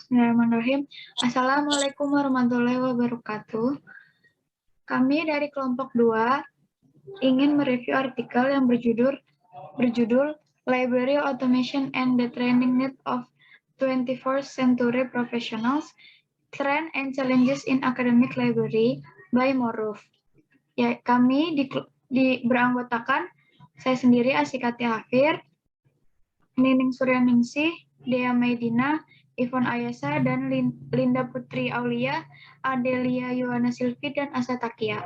Bismillahirrahmanirrahim. Assalamualaikum warahmatullahi wabarakatuh. Kami dari kelompok 2 ingin mereview artikel yang berjudul Library Automation and the Training Need of 21st Century Professionals, Trend and Challenges in Academic Library by Moruf. Ya, kami beranggotakan saya sendiri Asikati Hafir, Nining Suryaningsih, Dea Maidina, Ivon Ayasa, dan Linda Putri Aulia, Adelia Yohana Silvi, dan Asa Takia.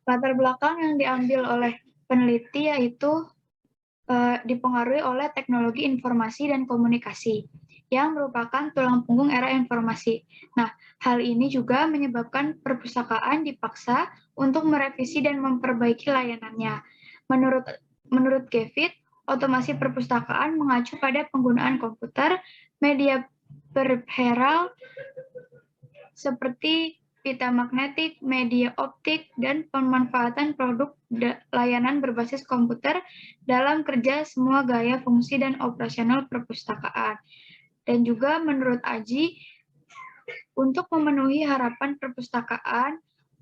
Latar belakang yang diambil oleh peneliti yaitu dipengaruhi oleh teknologi informasi dan komunikasi yang merupakan tulang punggung era informasi. Nah, hal ini juga menyebabkan perpustakaan dipaksa untuk merevisi dan memperbaiki layanannya. Menurut Gevit, otomasi perpustakaan mengacu pada penggunaan komputer, media peripheral seperti pita magnetik, media optik, dan pemanfaatan produk layanan berbasis komputer dalam kerja semua gaya fungsi dan operasional perpustakaan. Dan juga menurut Aji, untuk memenuhi harapan perpustakaan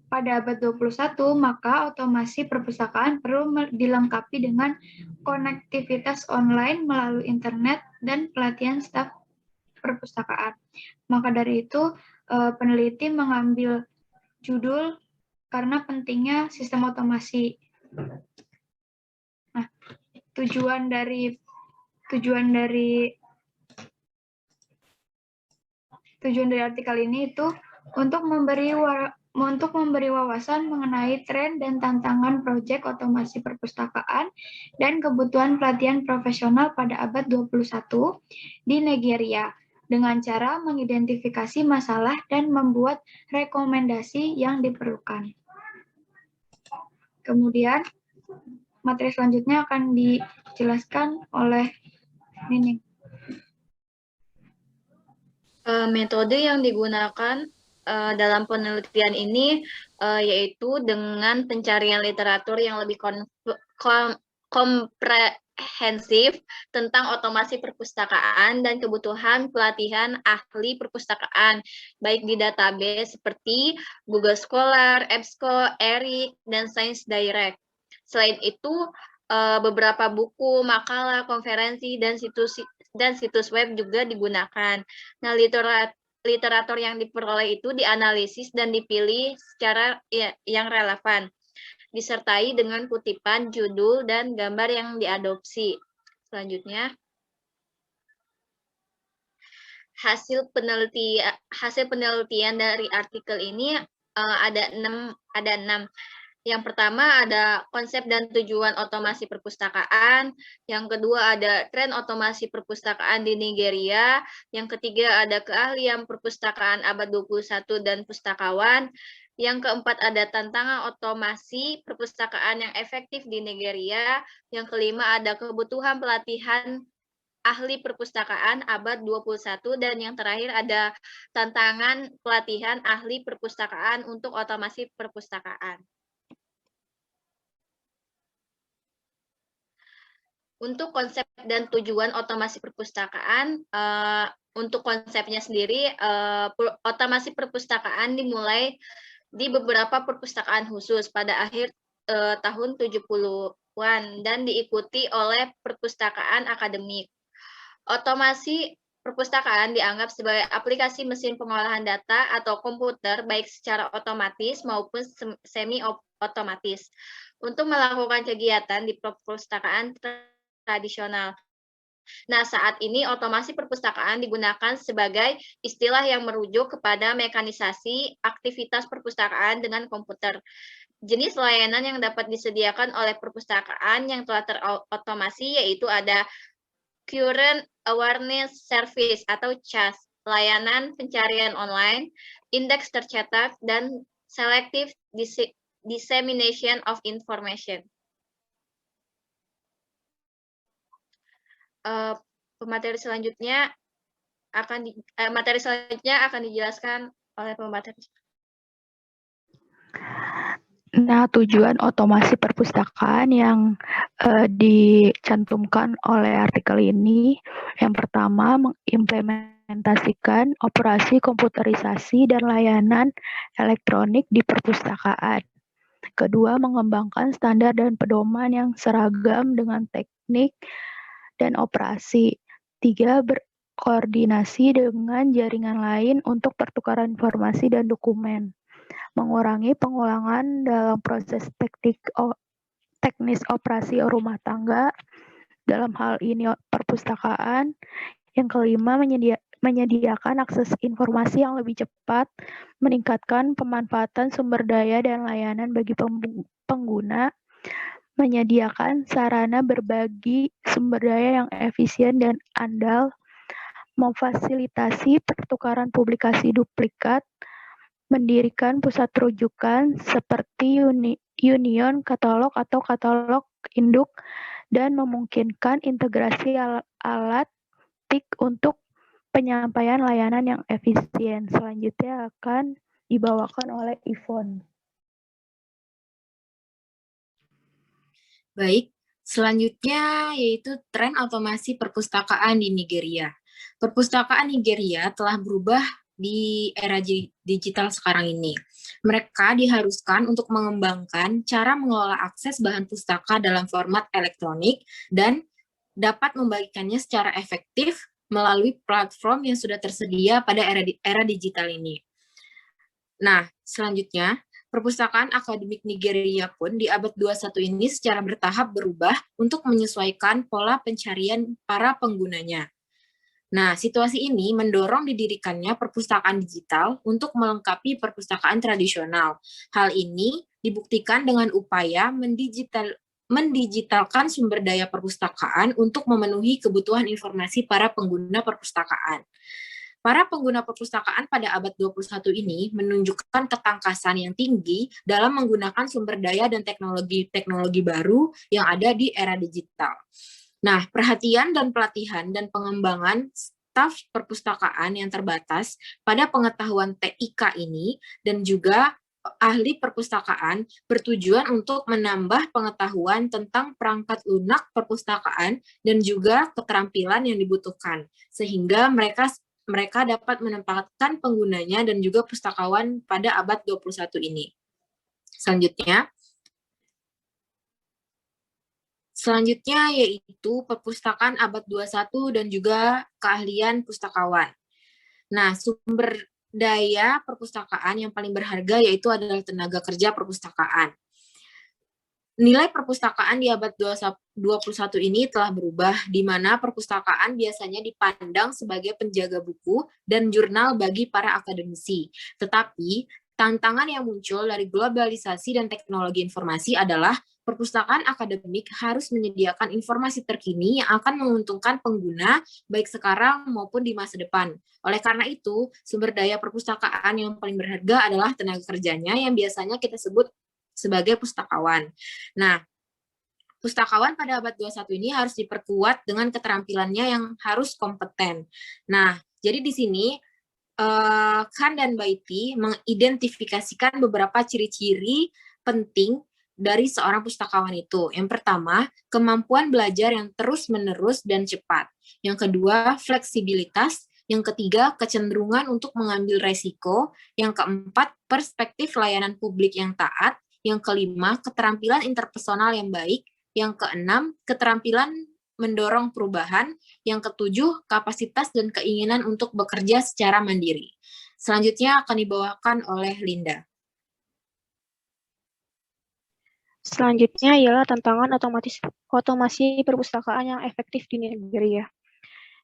pada abad 21, maka otomasi perpustakaan perlu dilengkapi dengan konektivitas online melalui internet dan pelatihan staf perpustakaan. Maka dari itu, peneliti mengambil judul karena pentingnya sistem otomasi. Nah, tujuan dari artikel ini itu untuk memberi wawasan mengenai tren dan tantangan proyek otomasi perpustakaan dan kebutuhan pelatihan profesional pada abad 21 di Nigeria dengan cara mengidentifikasi masalah dan membuat rekomendasi yang diperlukan. Kemudian, materi selanjutnya akan dijelaskan oleh Nining. Metode yang digunakan dalam penelitian ini yaitu dengan pencarian literatur yang lebih komprehensif tentang otomasi perpustakaan dan kebutuhan pelatihan ahli perpustakaan, baik di database seperti Google Scholar, EBSCO, ERIC, dan Science Direct. Selain itu, beberapa buku, makalah, konferensi, dan situs web juga digunakan. Nah, literatur yang diperoleh itu dianalisis dan dipilih secara yang relevan, disertai dengan kutipan, judul, dan gambar yang diadopsi. Selanjutnya, hasil penelitian dari artikel ini ada 6. Yang pertama ada konsep dan tujuan otomasi perpustakaan, yang kedua ada tren otomasi perpustakaan di Nigeria, yang ketiga ada keahlian perpustakaan abad 21 dan pustakawan, yang keempat ada tantangan otomasi perpustakaan yang efektif di Nigeria, yang kelima ada kebutuhan pelatihan ahli perpustakaan abad 21, dan yang terakhir ada tantangan pelatihan ahli perpustakaan untuk otomasi perpustakaan. Untuk konsep dan tujuan otomasi perpustakaan, untuk konsepnya sendiri, otomasi perpustakaan dimulai di beberapa perpustakaan khusus pada akhir tahun 70-an dan diikuti oleh perpustakaan akademik. Otomasi perpustakaan dianggap sebagai aplikasi mesin pengolahan data atau komputer baik secara otomatis maupun semi-otomatis untuk melakukan kegiatan di perpustakaan tradisional. Nah, saat ini otomasi perpustakaan digunakan sebagai istilah yang merujuk kepada mekanisasi aktivitas perpustakaan dengan komputer. Jenis layanan yang dapat disediakan oleh perpustakaan yang telah terotomasi yaitu ada Current Awareness Service atau CAS, layanan pencarian online, indeks tercetak, dan Selective Dissemination of Information. Materi selanjutnya akan dijelaskan oleh pemateri. Nah, tujuan otomasi perpustakaan yang dicantumkan oleh artikel ini, yang pertama mengimplementasikan operasi komputerisasi dan layanan elektronik di perpustakaan. Kedua, mengembangkan standar dan pedoman yang seragam dengan teknik dan operasi. Tiga, berkoordinasi dengan jaringan lain untuk pertukaran informasi dan dokumen. Mengurangi pengulangan dalam proses teknis operasi rumah tangga, dalam hal ini perpustakaan. Yang kelima, menyediakan akses informasi yang lebih cepat, meningkatkan pemanfaatan sumber daya dan layanan bagi pengguna, menyediakan sarana berbagi sumber daya yang efisien dan andal, memfasilitasi pertukaran publikasi duplikat, mendirikan pusat rujukan seperti Union Katalog atau katalog induk, dan memungkinkan integrasi alat TIK untuk penyampaian layanan yang efisien. Selanjutnya akan dibawakan oleh Yvonne. Baik, selanjutnya yaitu tren otomasi perpustakaan di Nigeria. Perpustakaan Nigeria telah berubah di era digital sekarang ini. Mereka diharuskan untuk mengembangkan cara mengelola akses bahan pustaka dalam format elektronik dan dapat membagikannya secara efektif melalui platform yang sudah tersedia pada era digital ini. Nah, selanjutnya, perpustakaan akademik Nigeria pun di abad 21 ini secara bertahap berubah untuk menyesuaikan pola pencarian para penggunanya. Nah, situasi ini mendorong didirikannya perpustakaan digital untuk melengkapi perpustakaan tradisional. Hal ini dibuktikan dengan upaya mendigitalkan sumber daya perpustakaan untuk memenuhi kebutuhan informasi para pengguna perpustakaan. Para pengguna perpustakaan pada abad 21 ini menunjukkan ketangkasan yang tinggi dalam menggunakan sumber daya dan teknologi baru yang ada di era digital. Nah, perhatian dan pelatihan dan pengembangan staf perpustakaan yang terbatas pada pengetahuan TIK ini dan juga ahli perpustakaan bertujuan untuk menambah pengetahuan tentang perangkat lunak perpustakaan dan juga keterampilan yang dibutuhkan, sehingga mereka dapat menempatkan penggunanya dan juga pustakawan pada abad 21 ini. Selanjutnya yaitu perpustakaan abad 21 dan juga keahlian pustakawan. Nah, sumber daya perpustakaan yang paling berharga yaitu adalah tenaga kerja perpustakaan. Nilai perpustakaan di abad 21 ini telah berubah, di mana perpustakaan biasanya dipandang sebagai penjaga buku dan jurnal bagi para akademisi. Tetapi, tantangan yang muncul dari globalisasi dan teknologi informasi adalah perpustakaan akademik harus menyediakan informasi terkini yang akan menguntungkan pengguna baik sekarang maupun di masa depan. Oleh karena itu, sumber daya perpustakaan yang paling berharga adalah tenaga kerjanya yang biasanya kita sebut sebagai pustakawan. Nah, pustakawan pada abad 21 ini harus diperkuat dengan keterampilannya yang harus kompeten. Nah, jadi di sini Khan dan Baiti mengidentifikasikan beberapa ciri-ciri penting dari seorang pustakawan itu. Yang pertama, kemampuan belajar yang terus-menerus dan cepat. Yang kedua, fleksibilitas. Yang ketiga, kecenderungan untuk mengambil resiko. Yang keempat, perspektif layanan publik yang taat. Yang kelima, keterampilan interpersonal yang baik. Yang keenam, keterampilan mendorong perubahan. Yang ketujuh, kapasitas dan keinginan untuk bekerja secara mandiri. Selanjutnya akan dibawakan oleh Linda. Selanjutnya ialah tantangan otomasi perpustakaan yang efektif di Nigeria.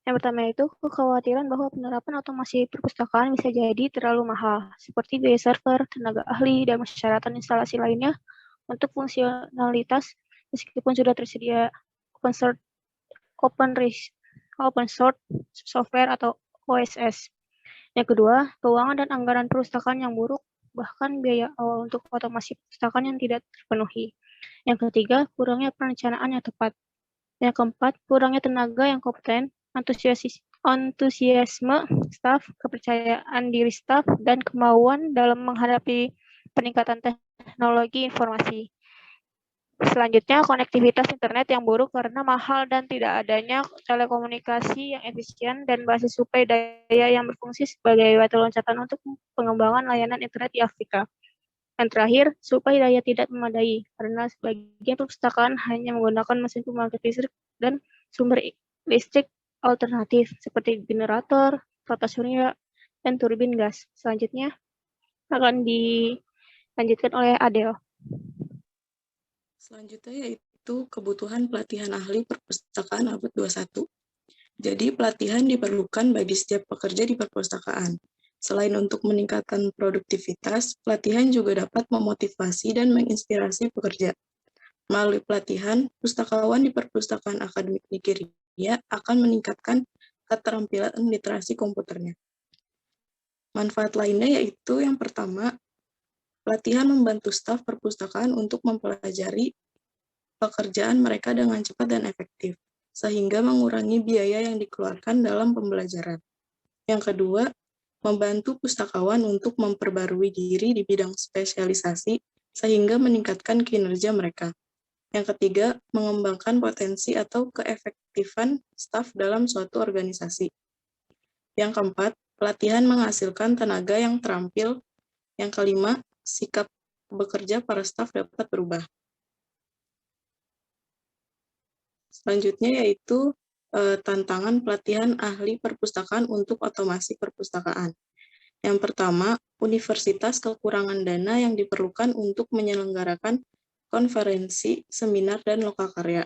Yang pertama itu kekhawatiran bahwa penerapan otomasi perpustakaan bisa jadi terlalu mahal, seperti biaya server, tenaga ahli, dan persyaratan instalasi lainnya untuk fungsionalitas meskipun sudah tersedia open source software atau OSS. Yang kedua, keuangan dan anggaran perpustakaan yang buruk, bahkan biaya awal untuk otomasi perpustakaan yang tidak terpenuhi. Yang ketiga, kurangnya perencanaan yang tepat. Yang keempat, kurangnya tenaga yang kompeten, antusiasme staf, kepercayaan diri staf, dan kemauan dalam menghadapi peningkatan teknologi informasi. Selanjutnya, konektivitas internet yang buruk karena mahal dan tidak adanya telekomunikasi yang efisien dan basis suplai daya yang berfungsi sebagai batu loncatan untuk pengembangan layanan internet di Afrika. Dan terakhir, suplai daya tidak memadai karena sebagian perpustakaan hanya menggunakan mesin pembangkit listrik dan sumber listrik alternatif seperti generator, tata surya, dan turbin gas. Selanjutnya akan dilanjutkan oleh Adele. Selanjutnya yaitu kebutuhan pelatihan ahli perpustakaan abad 21. Jadi pelatihan diperlukan bagi setiap pekerja di perpustakaan. Selain untuk meningkatkan produktivitas, pelatihan juga dapat memotivasi dan menginspirasi pekerja. Melalui pelatihan, pustakawan di perpustakaan akademik Nigeria akan meningkatkan keterampilan literasi komputernya. Manfaat lainnya yaitu yang pertama, pelatihan membantu staf perpustakaan untuk mempelajari pekerjaan mereka dengan cepat dan efektif, sehingga mengurangi biaya yang dikeluarkan dalam pembelajaran. Yang kedua, membantu pustakawan untuk memperbarui diri di bidang spesialisasi, sehingga meningkatkan kinerja mereka. Yang ketiga, mengembangkan potensi atau keefektifan staf dalam suatu organisasi. Yang keempat, pelatihan menghasilkan tenaga yang terampil. Yang kelima, sikap bekerja para staf dapat berubah. Selanjutnya yaitu tantangan pelatihan ahli perpustakaan untuk otomasi perpustakaan. Yang pertama, universitas kekurangan dana yang diperlukan untuk menyelenggarakan konferensi, seminar, dan lokakarya.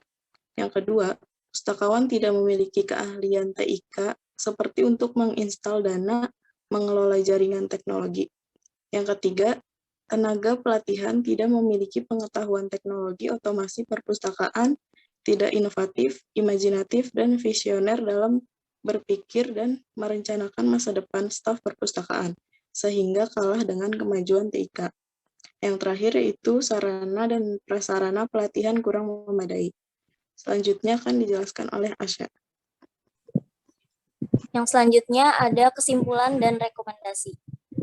Yang kedua, pustakawan tidak memiliki keahlian TIK seperti untuk menginstal dana, mengelola jaringan teknologi. Yang ketiga, tenaga pelatihan tidak memiliki pengetahuan teknologi otomasi perpustakaan, tidak inovatif, imajinatif, dan visioner dalam berpikir dan merencanakan masa depan staf perpustakaan, sehingga kalah dengan kemajuan TIK. Yang terakhir yaitu sarana dan prasarana pelatihan kurang memadai. Selanjutnya akan dijelaskan oleh Asya. Yang selanjutnya ada kesimpulan dan rekomendasi.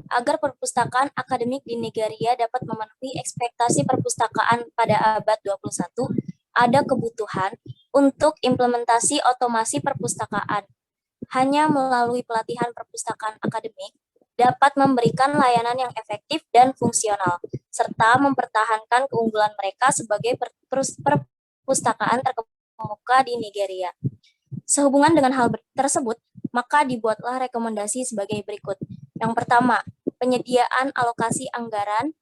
Agar perpustakaan akademik di Nigeria dapat memenuhi ekspektasi perpustakaan pada abad 21, ada kebutuhan untuk implementasi otomasi perpustakaan. Hanya melalui pelatihan perpustakaan akademik dapat memberikan layanan yang efektif dan fungsional, serta mempertahankan keunggulan mereka sebagai perpustakaan terkemuka di Nigeria. Sehubungan dengan hal tersebut, maka dibuatlah rekomendasi sebagai berikut. Yang pertama, penyediaan alokasi anggaran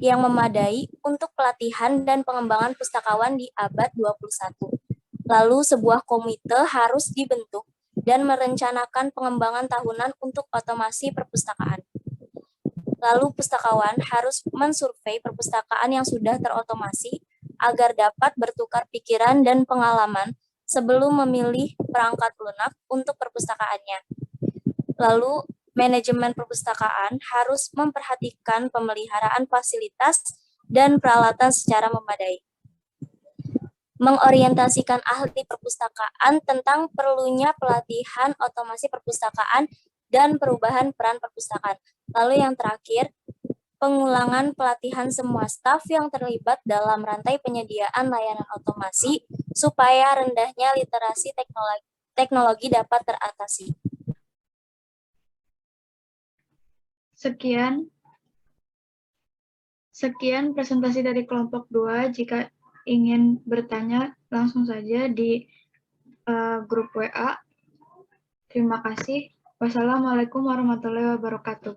yang memadai untuk pelatihan dan pengembangan pustakawan di abad 21. Lalu sebuah komite harus dibentuk dan merencanakan pengembangan tahunan untuk otomasi perpustakaan. Lalu pustakawan harus mensurvei perpustakaan yang sudah terotomasi agar dapat bertukar pikiran dan pengalaman sebelum memilih perangkat lunak untuk perpustakaannya. Lalu manajemen perpustakaan harus memperhatikan pemeliharaan fasilitas dan peralatan secara memadai. Mengorientasikan ahli perpustakaan tentang perlunya pelatihan otomasi perpustakaan dan perubahan peran perpustakaan. Lalu yang terakhir, pengulangan pelatihan semua staf yang terlibat dalam rantai penyediaan layanan otomasi supaya rendahnya literasi teknologi dapat teratasi. Sekian presentasi dari kelompok 2. Jika ingin bertanya, langsung saja di grup WA. Terima kasih. Wassalamualaikum warahmatullahi wabarakatuh.